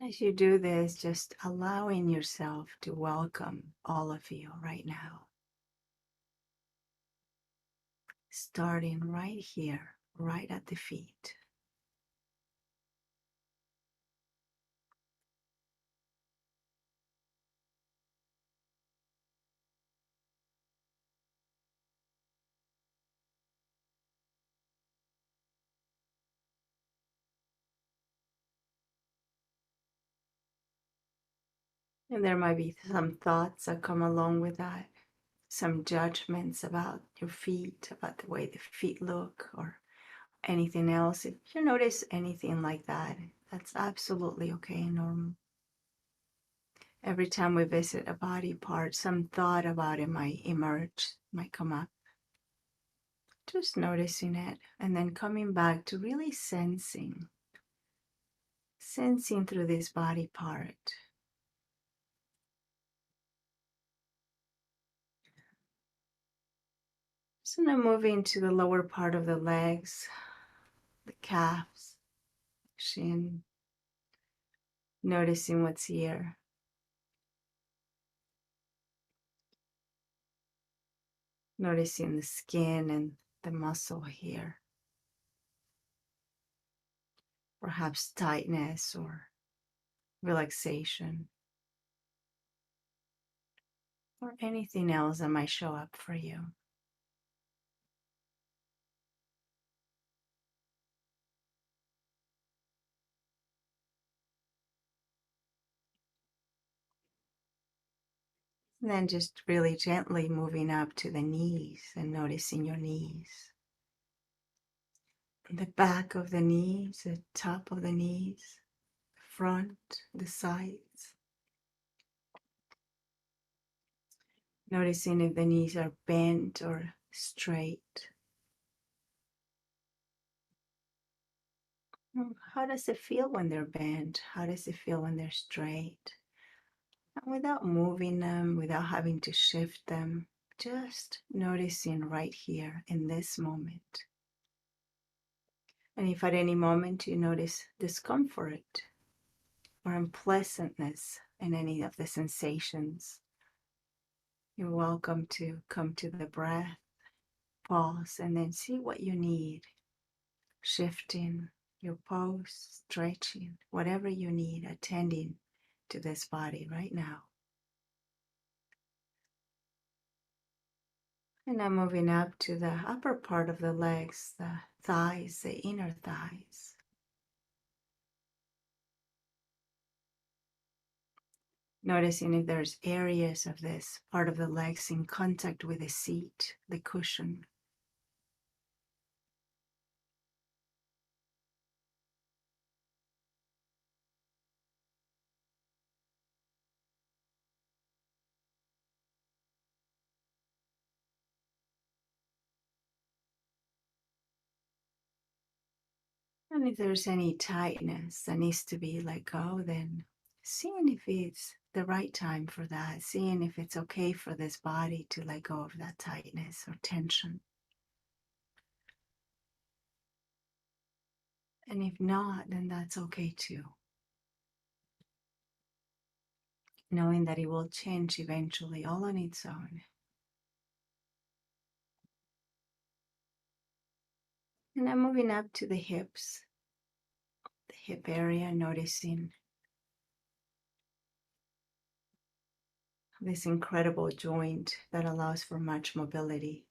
As you do this, just allowing yourself to welcome all of you right now. Starting right here, right at the feet. And there might be some thoughts that come along with that, some judgments about your feet, about the way the feet look, or anything else. If you notice anything like that, that's absolutely okay and normal. Every time we visit a body part, some thought about it might emerge, might come up. Just noticing it and then coming back to really sensing through this body part. So now moving to the lower part of the legs, the calves, shin, noticing what's here. Noticing the skin and the muscle here. Perhaps tightness or relaxation. Or anything else that might show up for you. And then just really gently moving up to the knees and noticing your knees. The back of the knees, the top of the knees, front, the sides. Noticing if the knees are bent or straight. How does it feel when they're bent? How does it feel when they're straight? And without moving them, without having to shift them, just noticing right here in this moment. And if at any moment you notice discomfort or unpleasantness in any of the sensations, you're welcome to come to the breath, pause, and then see what you need. Shifting your pose, stretching, whatever you need, attending to this body right now. And now moving up to the upper part of the legs, the thighs, the inner thighs. Noticing if there's areas of this part of the legs in contact with the seat, the cushion. And if there's any tightness that needs to be let go, then seeing if it's the right time for that, seeing if it's okay for this body to let go of that tightness or tension. And if not, then that's okay too. Knowing that it will change eventually all on its own. And I'm moving up to the hips, the hip area, noticing this incredible joint that allows for much mobility.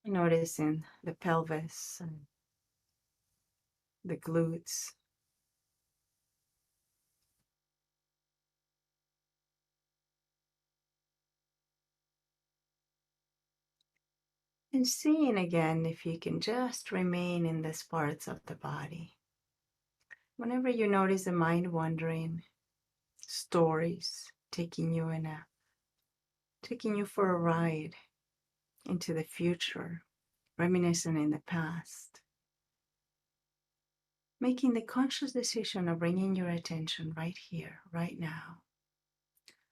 Noticing the pelvis and the glutes. And seeing again if you can just remain in these parts of the body. Whenever you notice the mind wandering, stories taking you in a taking you for a ride into the future, reminiscing in the past, making the conscious decision of bringing your attention right here, right now,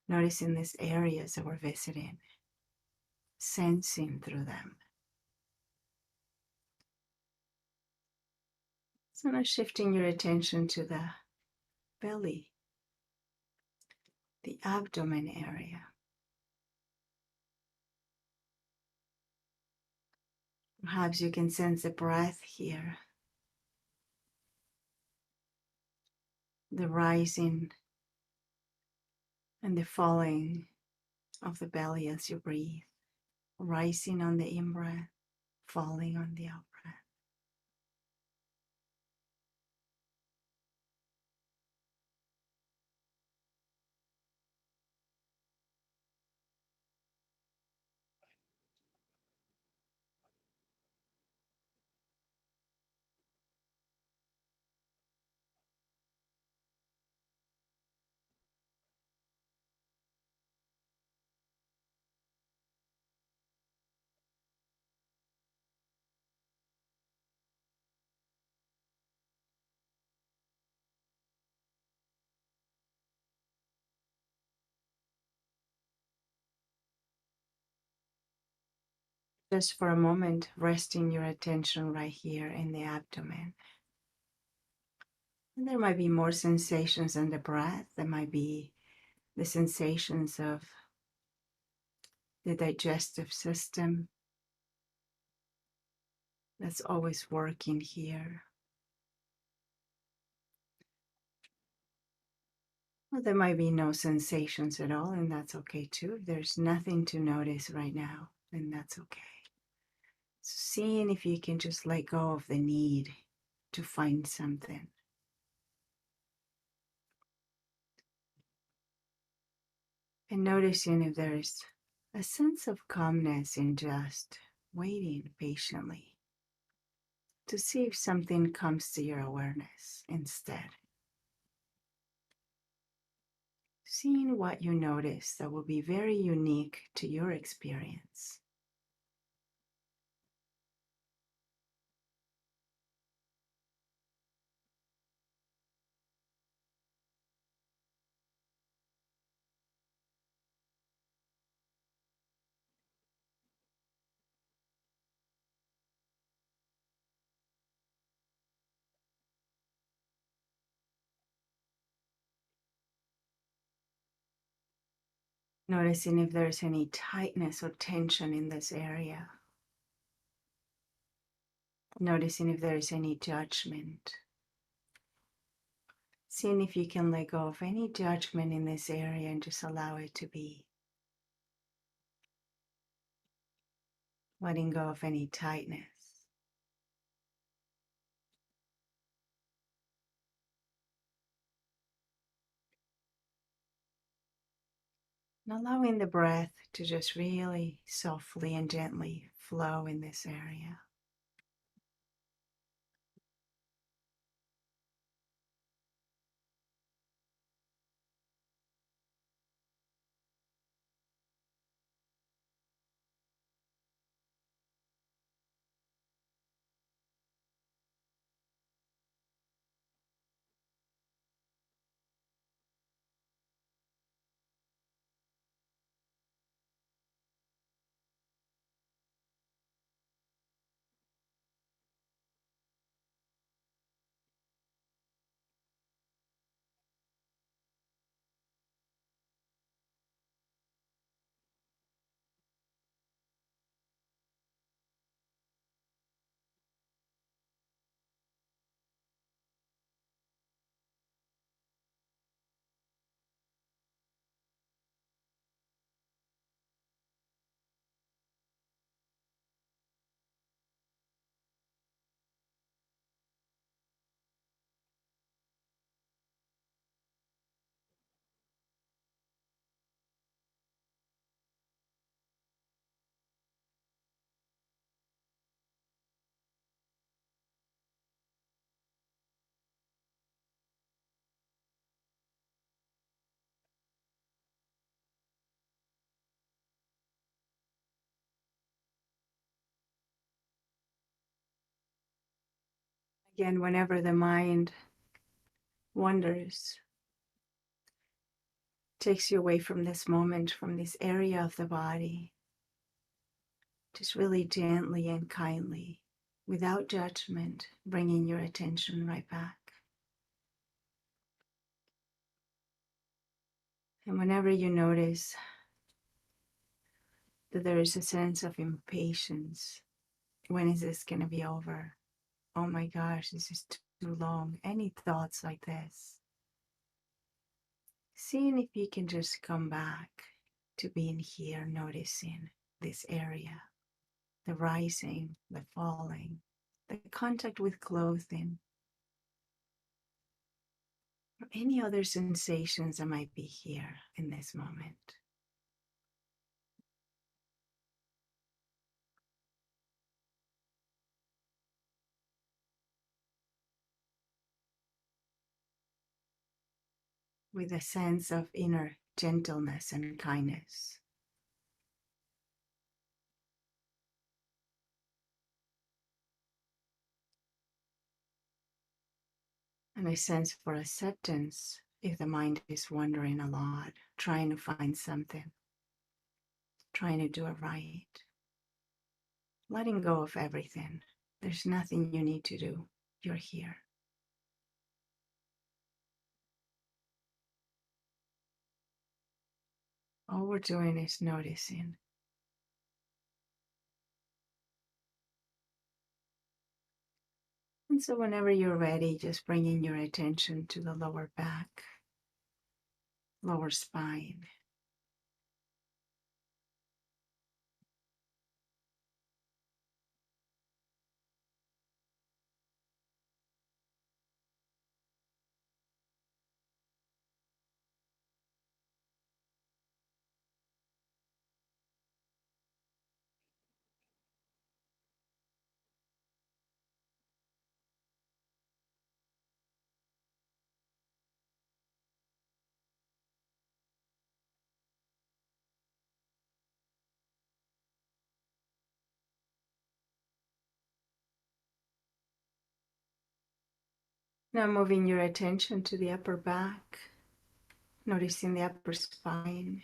noticing these areas that we're visiting, sensing through them. So now shifting your attention to the belly, the abdomen area. Perhaps you can sense the breath here, the rising and the falling of the belly as you breathe, rising on the in-breath, falling on the out-breath. Just for a moment, resting your attention right here in the abdomen. And there might be more sensations in the breath. There might be the sensations of the digestive system that's always working here. Well, there might be no sensations at all, and that's okay too. If there's nothing to notice right now, then that's okay. So seeing if you can just let go of the need to find something. And noticing if there's a sense of calmness in just waiting patiently to see if something comes to your awareness instead. Seeing what you notice that will be very unique to your experience. Noticing if there's any tightness or tension in this area. Noticing if there's any judgment. Seeing if you can let go of any judgment in this area and just allow it to be. Letting go of any tightness. And allowing the breath to just really softly and gently flow in this area. Again, whenever the mind wanders, takes you away from this moment, from this area of the body, just really gently and kindly, without judgment, bringing your attention right back. And whenever you notice that there is a sense of impatience, when is this going to be over? Oh my gosh, this is too long. Any thoughts like this? Seeing if you can just come back to being here, noticing this area, the rising, the falling, the contact with clothing, or any other sensations that might be here in this moment. With a sense of inner gentleness and kindness. And a sense for acceptance if the mind is wandering a lot, trying to find something, trying to do it right. Letting go of everything. There's nothing you need to do. You're here. All we're doing is noticing. And so whenever you're ready, just bringing your attention to the lower back, lower spine. Now moving your attention to the upper back, noticing the upper spine.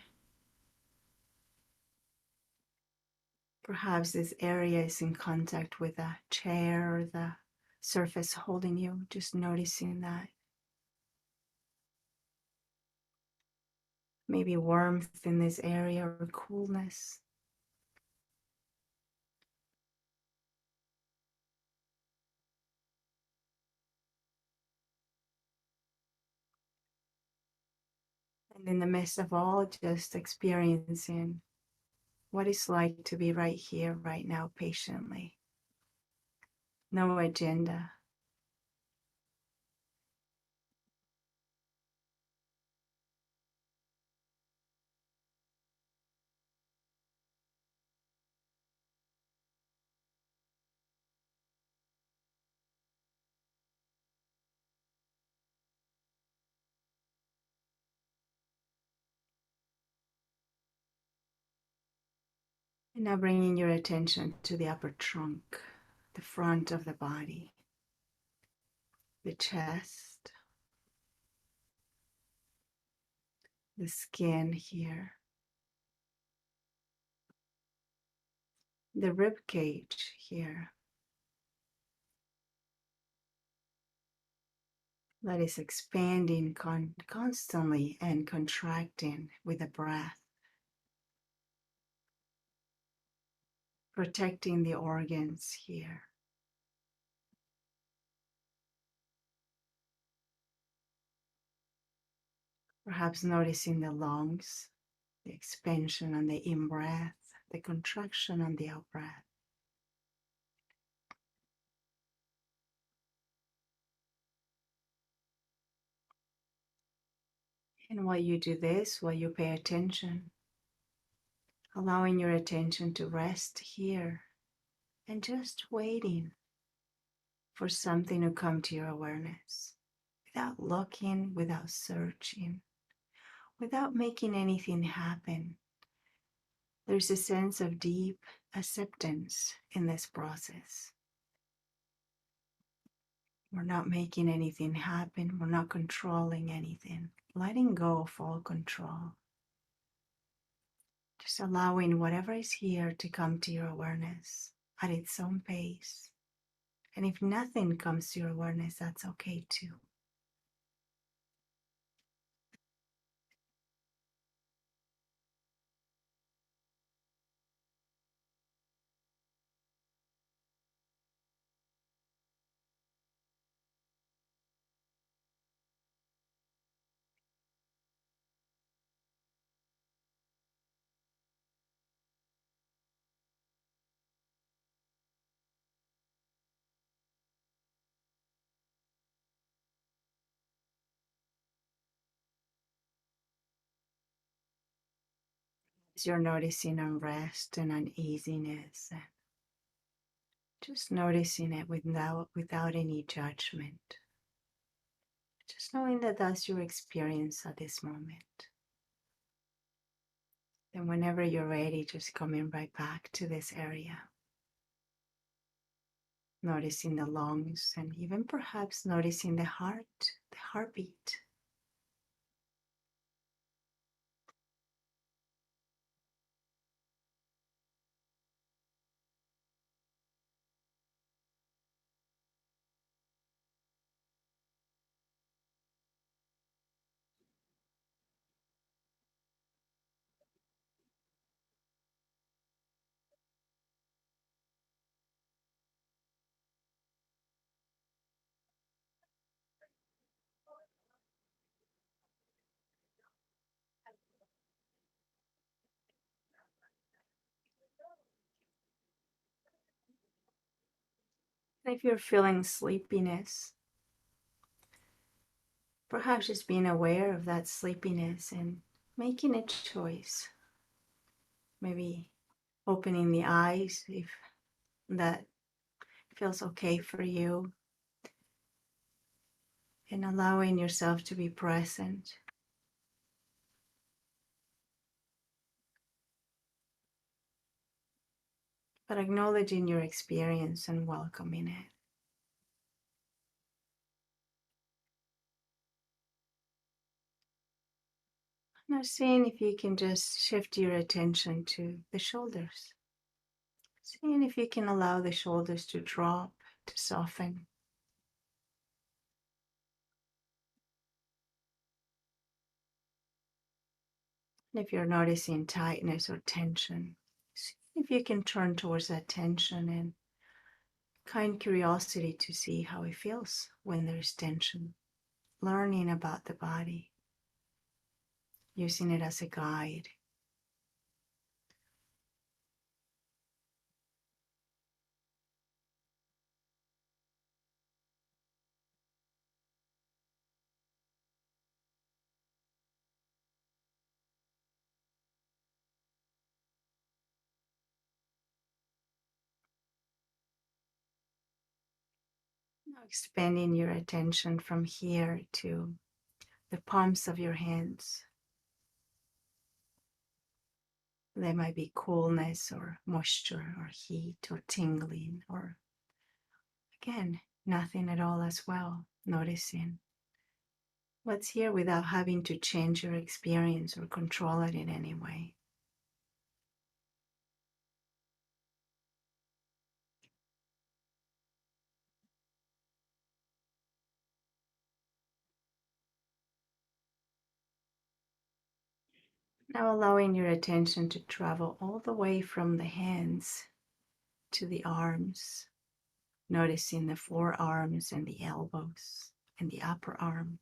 Perhaps this area is in contact with a chair or the surface holding you, just noticing that. Maybe warmth in this area or coolness. And in the midst of all, just experiencing what it's like to be right here, right now, patiently. No agenda. And now bringing your attention to the upper trunk, the front of the body, the chest, the skin here, the rib cage here. That is expanding constantly and contracting with the breath, protecting the organs here. Perhaps noticing the lungs, the expansion on the in-breath, the contraction on the out-breath. And while you do this, while you pay attention, allowing your attention to rest here and just waiting for something to come to your awareness without looking, without searching, without making anything happen. There's a sense of deep acceptance in this process. We're not making anything happen. We're not controlling anything. Letting go of all control. Just allowing whatever is here to come to your awareness at its own pace. And if nothing comes to your awareness, that's okay too. As you're noticing unrest and uneasiness, and just noticing it without any judgment. Just knowing that that's your experience at this moment. Then whenever you're ready, just coming right back to this area. Noticing the lungs and even perhaps noticing the heart, the heartbeat. And if you're feeling sleepiness, perhaps just being aware of that sleepiness and making a choice. Maybe opening the eyes if that feels okay for you, and allowing yourself to be present. But acknowledging your experience and welcoming it. Now, seeing if you can just shift your attention to the shoulders. Seeing if you can allow the shoulders to drop, to soften. And if you're noticing tightness or tension, see if you can turn towards that tension and kind curiosity to see how it feels when there's tension. Learning about the body, using it as a guide. Now expanding your attention from here to the palms of your hands. There might be coolness or moisture or heat or tingling, or again, nothing at all as well. Noticing what's here without having to change your experience or control it in any way. Now allowing your attention to travel all the way from the hands to the arms, noticing the forearms and the elbows and the upper arms.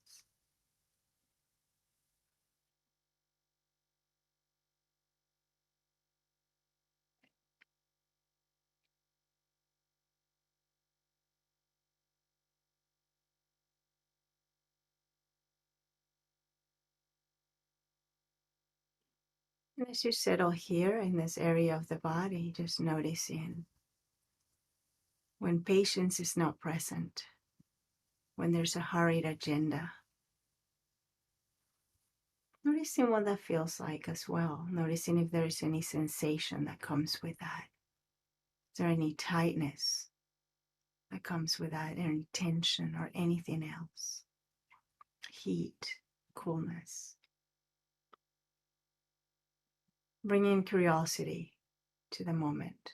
And as you settle here in this area of the body, just noticing when patience is not present, when there's a hurried agenda. Noticing what that feels like as well. Noticing if there's any sensation that comes with that. Is there any tightness? that comes with that, any tension or anything else. Heat, coolness. Bringing curiosity to the moment.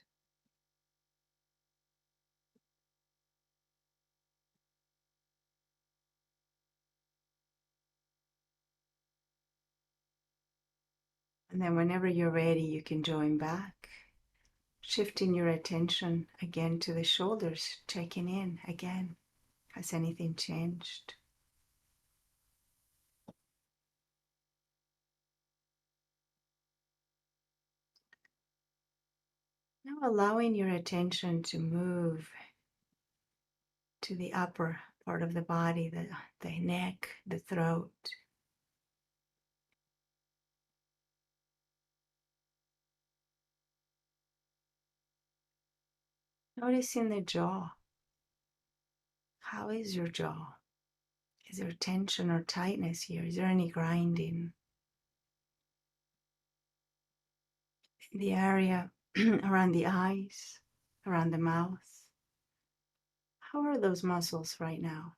And then whenever you're ready, you can join back, shifting your attention again to the shoulders, checking in again. Has anything changed? Now allowing your attention to move to the upper part of the body, the neck, the throat. Noticing the jaw. How is your jaw? Is there tension or tightness here? Is there any grinding? The area around the eyes, around the mouth. How are those muscles right now?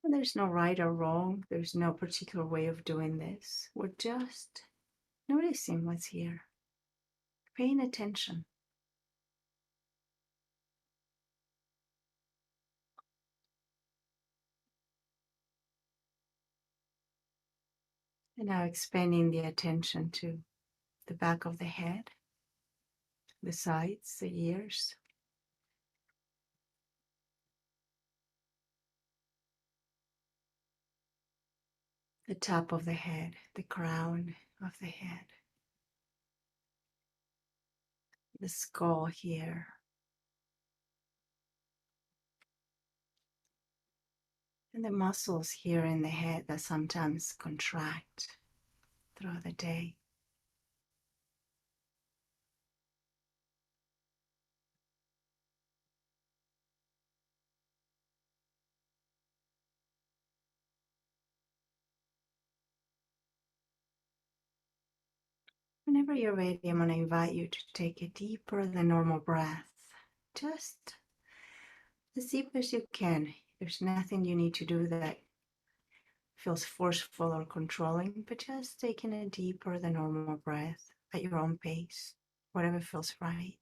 And there's no right or wrong. There's no particular way of doing this. We're just noticing what's here, paying attention. And now expanding the attention to the back of the head, the sides, the ears. The top of the head, the crown of the head. The skull here. And the muscles here in the head that sometimes contract throughout the day. Whenever you're ready, I'm going to invite you to take a deeper than normal breath. Just as deep as you can. There's nothing you need to do that feels forceful or controlling, but just taking a deeper than normal breath at your own pace, whatever feels right.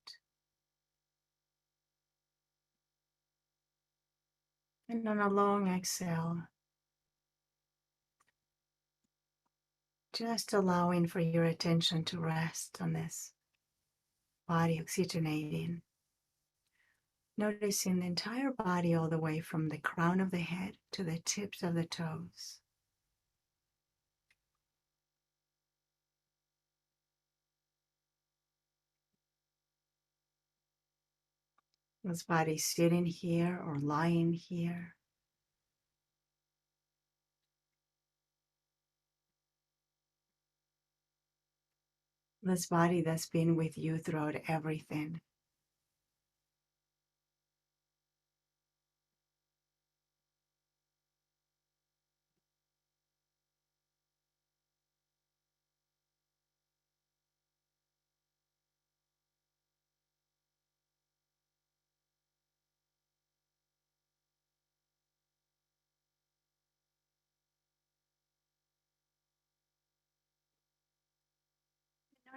And on a long exhale, just allowing for your attention to rest on this body oxygenating. Noticing the entire body all the way from the crown of the head to the tips of the toes. This body sitting here or lying here. This body that's been with you throughout everything.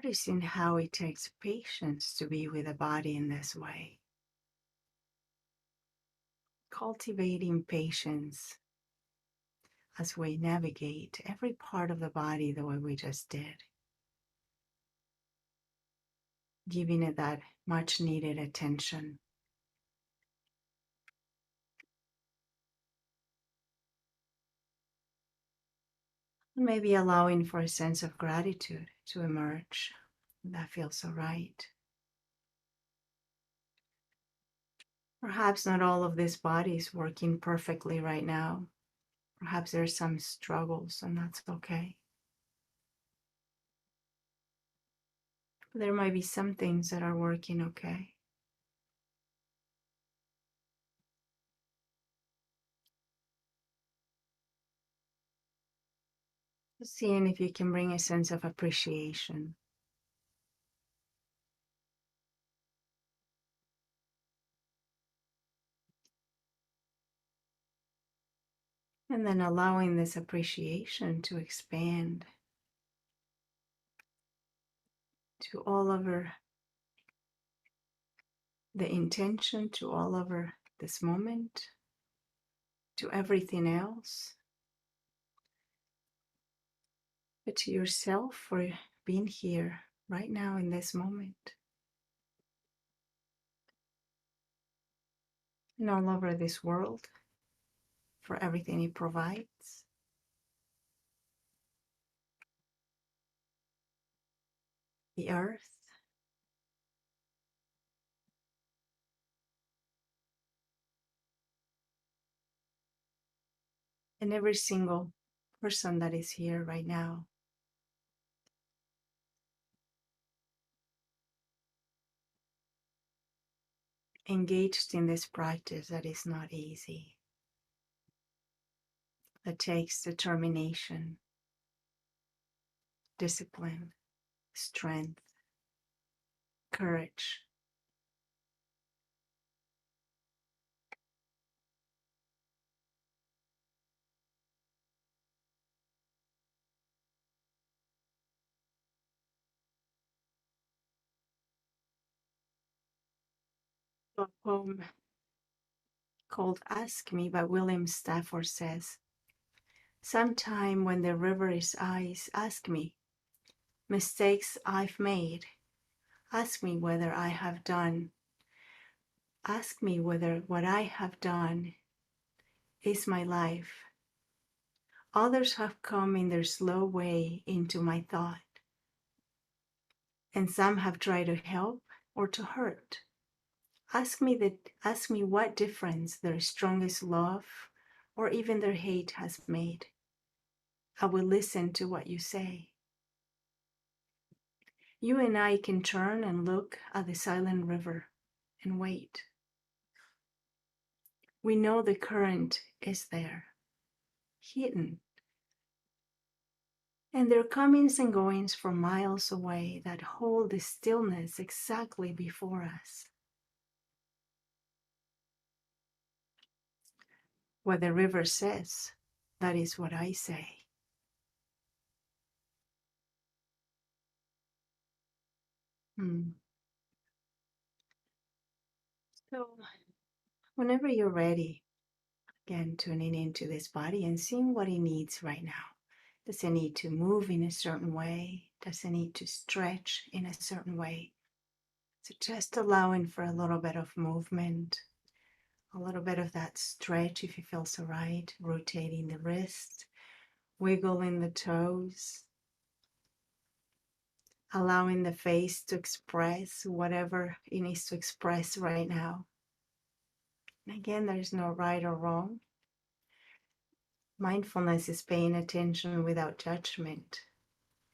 Noticing how it takes patience to be with a body in this way. Cultivating patience as we navigate every part of the body the way we just did. Giving it that much needed attention. Maybe allowing for a sense of gratitude to emerge. That feels so right. Perhaps not all of this body is working perfectly right now. Perhaps there's some struggles, and that's okay. There might be some things that are working okay. Just seeing if you can bring a sense of appreciation. And then allowing this appreciation to expand to all over the intention, to all over this moment, to everything else, but to yourself for being here right now in this moment, and all over this world for everything it provides. The earth, and every single person that is here right now. Engaged in this practice that is not easy, that takes determination, discipline, strength, courage. A poem called Ask Me by William Stafford says, "Sometime when the river is ice, ask me mistakes I've made. Ask me whether I have done. Ask me whether what I have done is my life. Others have come in their slow way into my thought, and some have tried to help or to hurt. Ask me what difference their strongest love or even their hate has made. I will listen to what you say. You and I can turn and look at the silent river and wait. We know the current is there, hidden, and there are comings and goings from miles away that hold the stillness exactly before us. What the river says, that is what I say." So, whenever you're ready, again, tuning into this body and seeing what it needs right now. Does it need to move in a certain way? Does it need to stretch in a certain way? So just allowing for a little bit of movement, a little bit of that stretch if it feels so right, rotating the wrist, wiggling the toes, allowing the face to express whatever it needs to express right now. And again, there's no right or wrong. Mindfulness is paying attention without judgment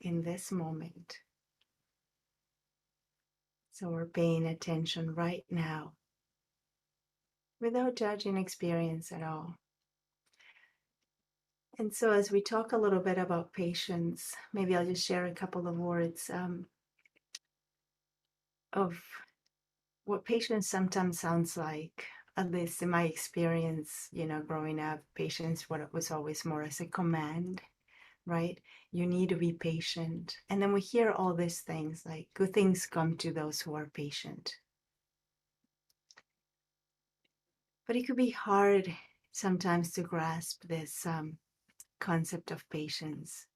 in this moment. So we're paying attention right now without judging experience at all. And so as we talk a little bit about patience, maybe I'll just share a couple of words of what patience sometimes sounds like. At least in my experience, growing up, patience was always more as a command, right? You need to be patient. And then we hear all these things like good things come to those who are patient. But it could be hard sometimes to grasp this concept of patience.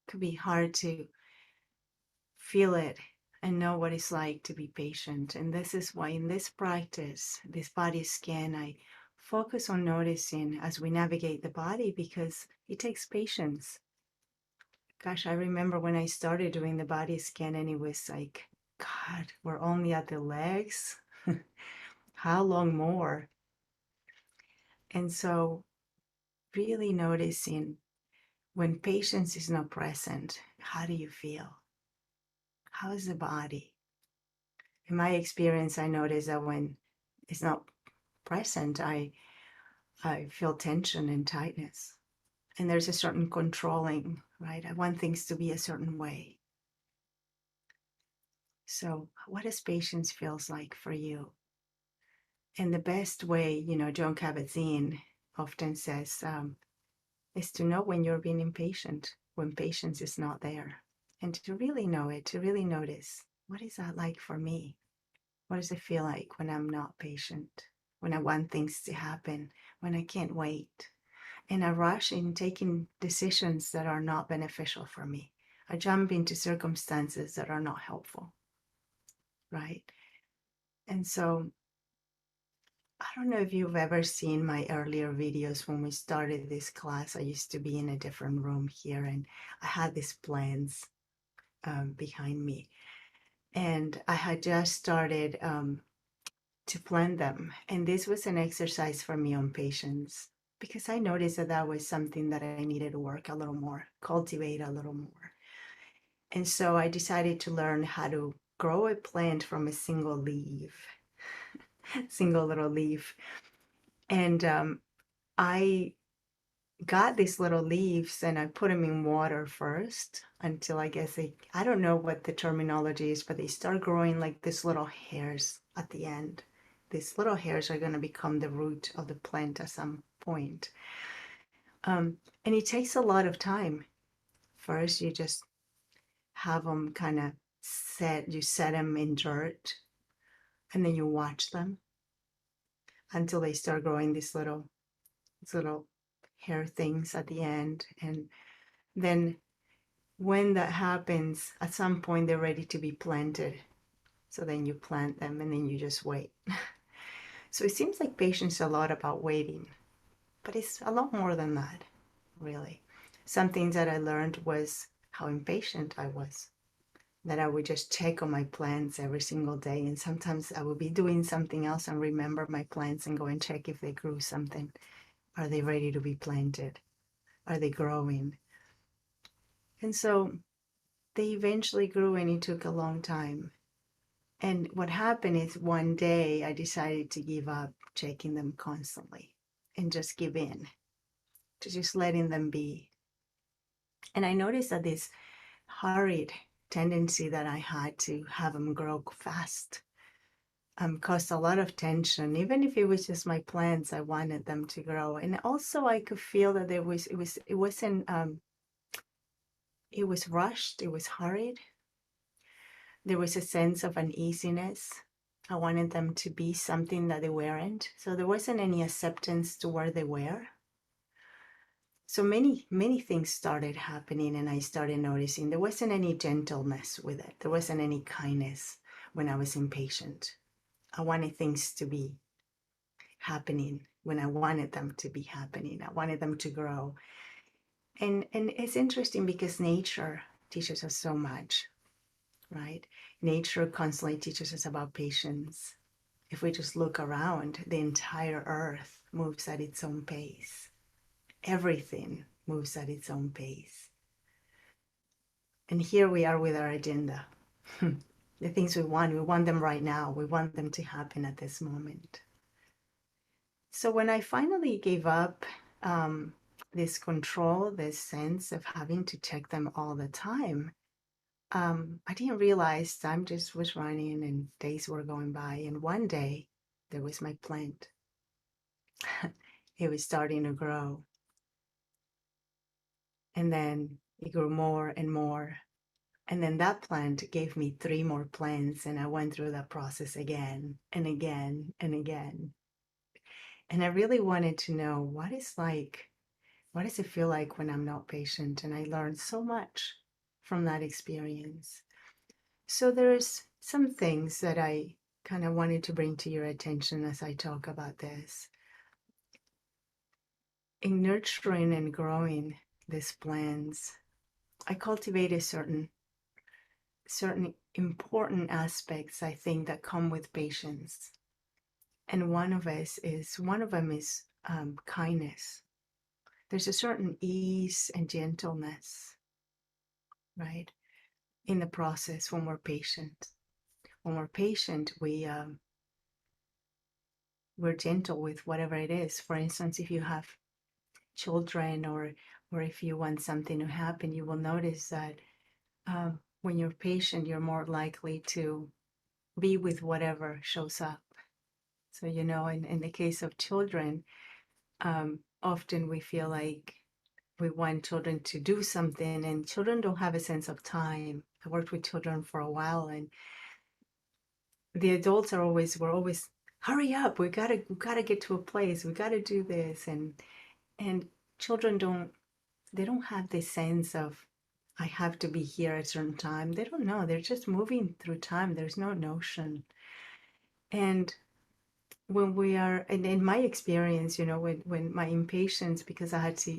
It could be hard to feel it and know what it's like to be patient. And this is why in this practice, this body scan, I focus on noticing as we navigate the body because it takes patience. Gosh, I remember when I started doing the body scan and it was like, God, we're only at the legs. How long more? And so really noticing when patience is not present, how do you feel? How is the body? In my experience, I notice that when it's not present, I feel tension and tightness. And there's a certain controlling, right? I want things to be a certain way. So what does patience feels like for you? And the best way, Jon Kabat-Zinn often says, is to know when you're being impatient, when patience is not there, and to really know it, to really notice, what is that like for me? What does it feel like when I'm not patient, when I want things to happen, when I can't wait? And I rush in taking decisions that are not beneficial for me. I jump into circumstances that are not helpful, right? And so I don't know if you've ever seen my earlier videos when we started this class. I used to be in a different room here and I had these plans behind me. And I had just started to plan them. And this was an exercise for me on patience because I noticed that that was something that I needed to work a little more, cultivate a little more. And so I decided to learn how to grow a plant from a single leaf, single little leaf. And I got these little leaves and I put them in water first until I guess I don't know what the terminology is, but they start growing like these little hairs at the end. These little hairs are going to become the root of the plant at some point. And it takes a lot of time. First, you just have them kind of you set them in dirt and then you watch them until they start growing these little hair things at the end. And then when that happens, at some point they're ready to be planted. So then you plant them and then you just wait. So it seems like patience is a lot about waiting, but it's a lot more than that, really. Some things that I learned was how impatient I was, that I would just check on my plants every single day. And sometimes I would be doing something else and remember my plants and go and check if they grew something. Are they ready to be planted? Are they growing? And so they eventually grew and it took a long time. And what happened is one day I decided to give up checking them constantly and just give in to just letting them be. And I noticed that this hurried tendency that I had to have them grow fast caused a lot of tension. Even if it was just my plants, I wanted them to grow. And also I could feel that it was rushed, it was hurried. There was a sense of uneasiness. I wanted them to be something that they weren't. So there wasn't any acceptance to where they were. So many things started happening, and I started noticing there wasn't any gentleness with it. There wasn't any kindness when I was impatient. I wanted things to be happening when I wanted them to be happening. I wanted them to grow. And it's interesting because nature teaches us so much, right? Nature constantly teaches us about patience. If we just look around, the entire earth moves at its own pace. Everything moves at its own pace. And here we are with our agenda. The things we want them right now. We want them to happen at this moment. So when I finally gave up this control, this sense of having to check them all the time, I didn't realize time just was running and days were going by. And one day there was my plant. It was starting to grow. And then it grew more and more. And then that plant gave me 3 more plants. And I went through that process again and again and again. And I really wanted to know what does it feel like when I'm not patient? And I learned so much from that experience. So there's some things that I kind of wanted to bring to your attention as I talk about this. In nurturing and growing these plants, I cultivated certain important aspects, I think, that come with patience. And one of them is kindness. There's a certain ease and gentleness, right, in the process when we're patient. When we're patient, we're gentle with whatever it is. For instance, if you have children or if you want something to happen, you will notice that when you're patient, you're more likely to be with whatever shows up. So, in the case of children, often we feel like we want children to do something, and children don't have a sense of time. I worked with children for a while, and the adults were always, hurry up, we gotta get to a place, we gotta do this. And children they don't have this sense of, I have to be here at a certain time. They don't know. They're just moving through time. There's no notion. And when we are, and in my experience, when my impatience, because I had to,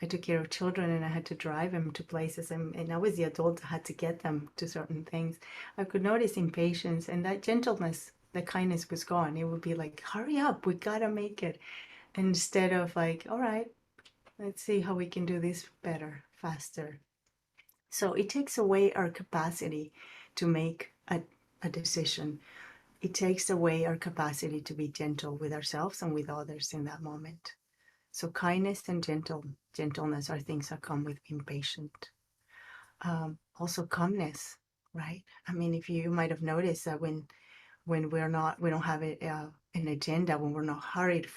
I took care of children and I had to drive them to places, and I was the adult that had to get them to certain things. I could notice impatience, and that gentleness, the kindness was gone. It would be like, hurry up, we gotta make it. Instead of like, all right, let's see how we can do this better, faster. So it takes away our capacity to make a decision. It takes away our capacity to be gentle with ourselves and with others in that moment. So kindness and gentleness are things that come with being patient. Also calmness, right? I mean, if you might have noticed that when we don't have an agenda, when we're not hurried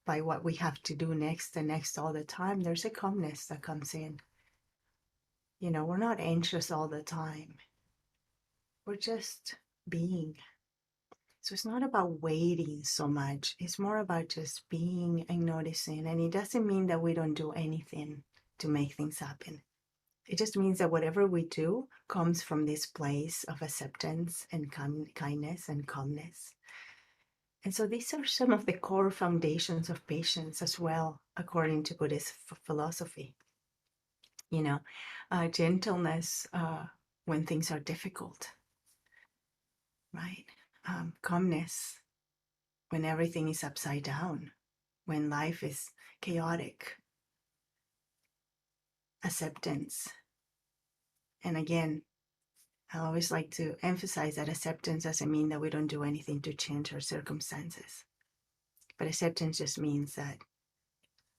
by what we have to do next and next all the time, there's a calmness that comes in. We're not anxious all the time. We're just being. So it's not about waiting so much. It's more about just being and noticing. And it doesn't mean that we don't do anything to make things happen. It just means that whatever we do comes from this place of acceptance and kindness and calmness. And so these are some of the core foundations of patience as well, according to Buddhist philosophy. Gentleness when things are difficult, right? Calmness when everything is upside down, when life is chaotic. Acceptance. And again, I always like to emphasize that acceptance doesn't mean that we don't do anything to change our circumstances. But acceptance just means that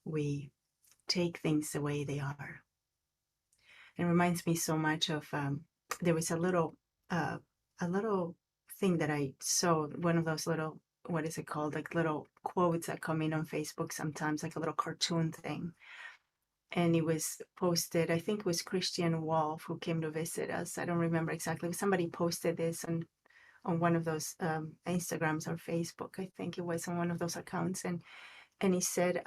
we take things the way they are. It reminds me so much of there was uh, a little thing that I saw, one of those little, what is it called, like little quotes that come in on Facebook sometimes, like a little cartoon thing. And it was posted, I think it was Christian Wolf who came to visit us. I don't remember exactly. Somebody posted this on one of those Instagrams or Facebook. I think it was on one of those accounts. And he said,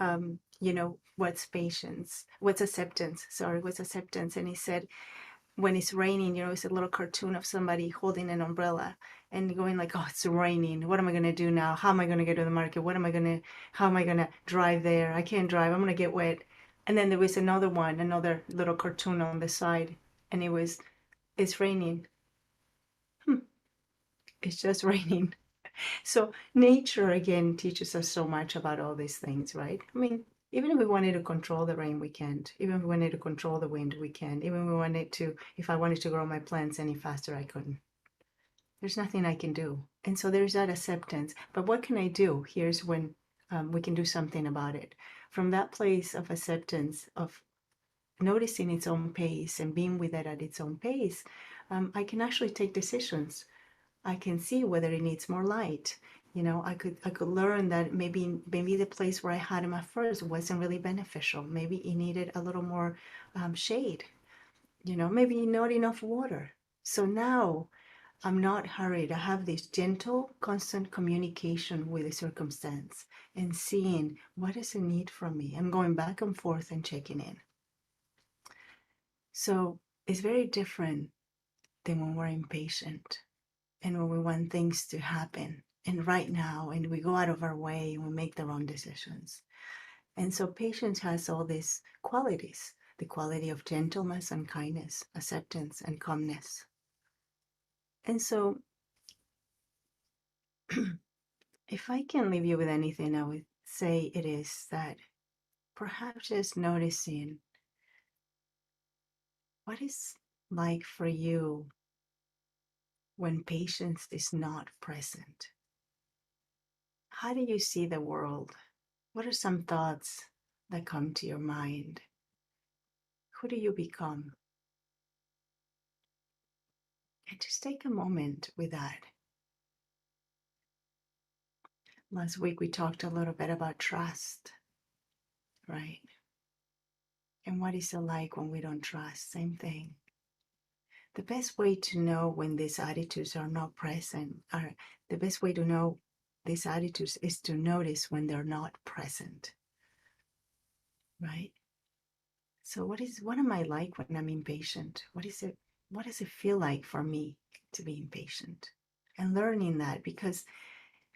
what's patience? What's acceptance? Sorry, what's acceptance? And he said, when it's raining, it's a little cartoon of somebody holding an umbrella and going like, oh, it's raining. What am I going to do now? How am I going to get to the market? How am I going to drive there? I can't drive. I'm going to get wet. And then there was another little cartoon on the side. And it's raining. It's just raining. So nature, again, teaches us so much about all these things, right? I mean, even if we wanted to control the rain, we can't. Even if we wanted to control the wind, we can't. Even if I wanted to grow my plants any faster, I couldn't. There's nothing I can do. And so there's that acceptance. But what can I do? Here's when we can do something about it. From that place of acceptance, of noticing its own pace and being with it at its own pace, I can actually take decisions. I can see whether it needs more light. I could learn that maybe the place where I had him at first wasn't really beneficial. Maybe it needed a little more shade. Maybe not enough water. So now I'm not hurried. I have this gentle, constant communication with the circumstance and seeing what is the need from me. I'm going back and forth and checking in. So it's very different than when we're impatient and when we want things to happen and right now, and we go out of our way and we make the wrong decisions. And so patience has all these qualities, the quality of gentleness and kindness, acceptance and calmness. And so if I can leave you with anything, I would say it is that perhaps just noticing what is like for you when patience is not present. How do you see the world? What are some thoughts that come to your mind? Who do you become? And just take a moment with that. Last week we talked a little bit about trust, right? And what is it like when we don't trust? Same thing. The best way to know when these attitudes are not present, or the best way to know these attitudes is to notice when they're not present, right? So what am I like when I'm impatient? What does it feel like for me to be impatient? And learning that, because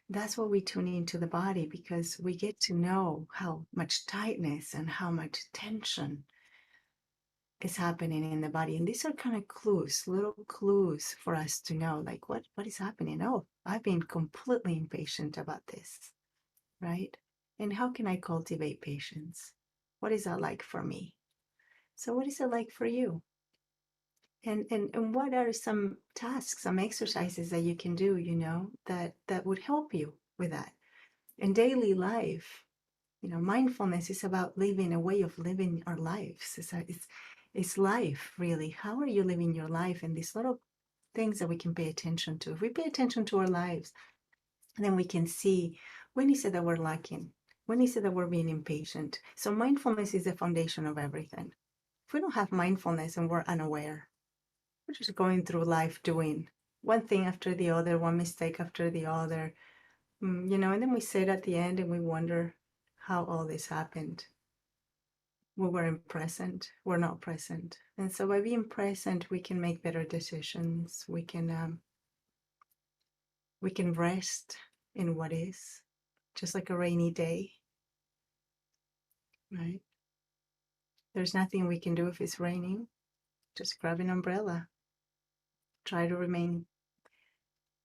that's what we tune into the body, because we get to know how much tightness and how much tension is happening in the body. And these are kind of clues, little clues for us to know, like what is happening. Oh, I've been completely impatient about this, right? And how can I cultivate patience? What is that like for me? So what is it like for you? And what are some tasks, some exercises that you can do, that would help you with that? In daily life, mindfulness is about living a way of living our lives. It's life, really. How are you living your life? And these little things that we can pay attention to. If we pay attention to our lives, then we can see when is it that we're lacking? When is it that we're being impatient? So mindfulness is the foundation of everything. If we don't have mindfulness and we're unaware, we're just going through life doing one thing after the other, one mistake after the other, and then we sit at the end and we wonder how all this happened. We weren't present, we're not present. And so by being present, we can make better decisions. We can rest in what is, just like a rainy day, right? There's nothing we can do if it's raining. Just grab an umbrella. Try to remain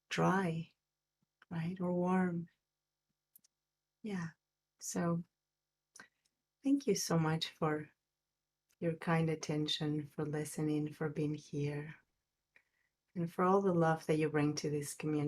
dry, right? Or warm. Yeah. So thank you so much for your kind attention, for listening, for being here, and for all the love that you bring to this community.